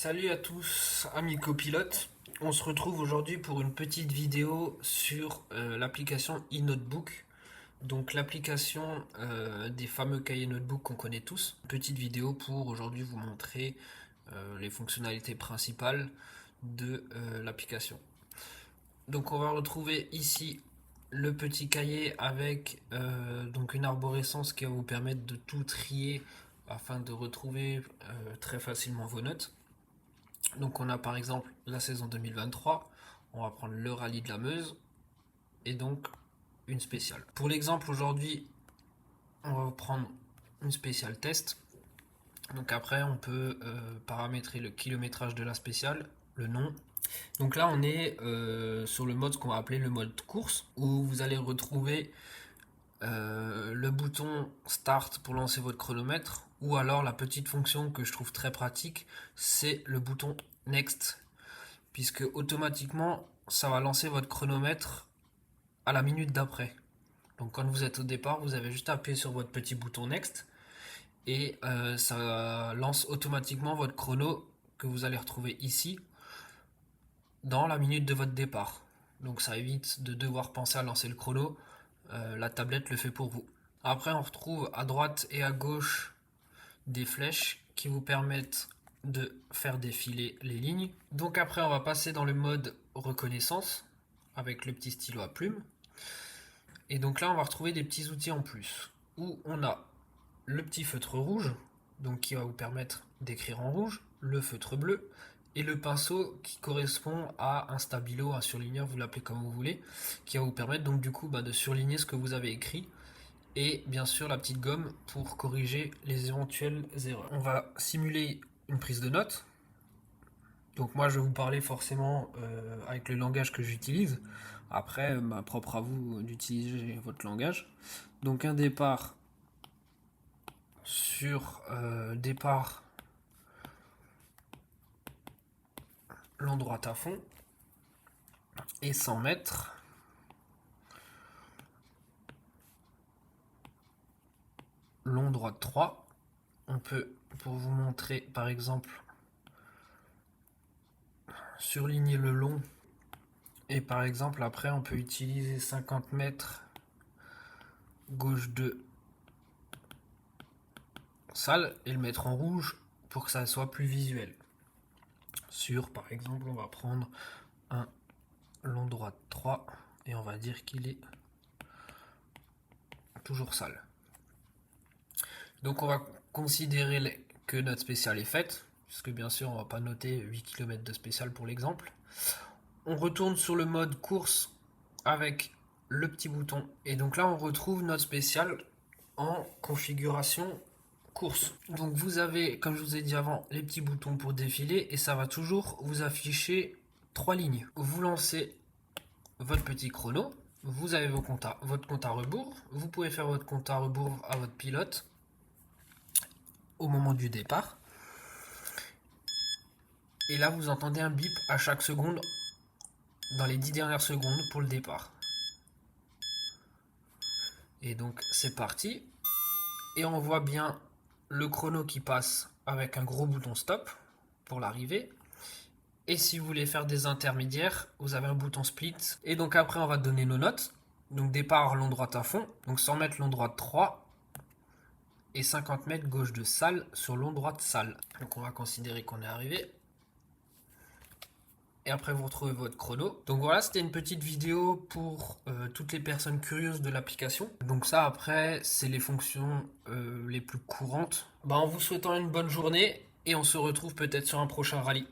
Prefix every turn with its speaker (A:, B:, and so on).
A: Salut à tous, amis copilotes. On se retrouve aujourd'hui pour une petite vidéo sur l'application eNotebook. Donc l'application des fameux cahiers notebook qu'on connaît tous. Petite vidéo pour aujourd'hui vous montrer les fonctionnalités principales de l'application. Donc on va retrouver ici le petit cahier avec donc une arborescence qui va vous permettre de tout trier afin de retrouver très facilement vos notes. Donc on a par exemple la saison 2023, on va prendre le rallye de la Meuse et donc une spéciale. Pour l'exemple aujourd'hui, on va prendre une spéciale test. Donc après on peut paramétrer le kilométrage de la spéciale, le nom. Donc là on est sur le mode qu'on va appeler le mode course où vous allez retrouver le bouton start pour lancer votre chronomètre ou alors la petite fonction que je trouve très pratique, c'est le bouton next puisque automatiquement ça va lancer votre chronomètre à la minute d'après. Donc quand vous êtes au départ, vous avez juste à appuyer sur votre petit bouton next et ça lance automatiquement votre chrono que vous allez retrouver ici dans la minute de votre départ. Donc ça évite de devoir penser à lancer le chrono, la tablette le fait pour vous. Après on retrouve à droite et à gauche des flèches qui vous permettent de faire défiler les lignes. Donc après on va passer dans le mode reconnaissance avec le petit stylo à plume. Et donc là on va retrouver des petits outils en plus où on a le petit feutre rouge donc qui va vous permettre d'écrire en rouge, le feutre bleu et le pinceau qui correspond à un stabilo, un surligneur, vous l'appelez comme vous voulez, qui va vous permettre donc du coup de surligner ce que vous avez écrit et bien sûr la petite gomme pour corriger les éventuelles erreurs. On va simuler une prise de notes. Donc moi je vais vous parler forcément avec le langage que j'utilise. Après, propre à vous d'utiliser votre langage. Donc un départ sur départ long droit à fond et 100 mètres. Long droit 3. On peut, pour vous montrer par exemple, surligner le long et par exemple après on peut utiliser 50 mètres gauche 2 salle et le mettre en rouge pour que ça soit plus visuel. Sur par exemple on va prendre un long droit 3 et on va dire qu'il est toujours sale. Donc on va considérer que notre spéciale est faite, puisque bien sûr on va pas noter 8 km de spéciale pour l'exemple. On retourne sur le mode course avec le petit bouton et donc là on retrouve notre spéciale en configuration course. Donc vous avez, comme je vous ai dit avant, les petits boutons pour défiler et ça va toujours vous afficher 3 lignes. Vous lancez votre petit chrono, vous avez votre compte à rebours, vous pouvez faire votre compte à rebours à votre pilote au moment du départ. Et là vous entendez un bip à chaque seconde dans les 10 dernières secondes pour le départ. Et donc c'est parti. Et on voit bien le chrono qui passe avec un gros bouton stop pour l'arrivée. Et si vous voulez faire des intermédiaires, vous avez un bouton split. Et donc après on va donner nos notes. Donc départ long droit à fond. Donc 100 mètres long droit 3. Et 50 mètres gauche de salle sur long droit de salle. Donc on va considérer qu'on est arrivé. Et après vous retrouvez votre chrono. Donc voilà, c'était une petite vidéo pour toutes les personnes curieuses de l'application. Donc ça après, c'est les fonctions les plus courantes. En vous souhaitant une bonne journée et on se retrouve peut-être sur un prochain rallye.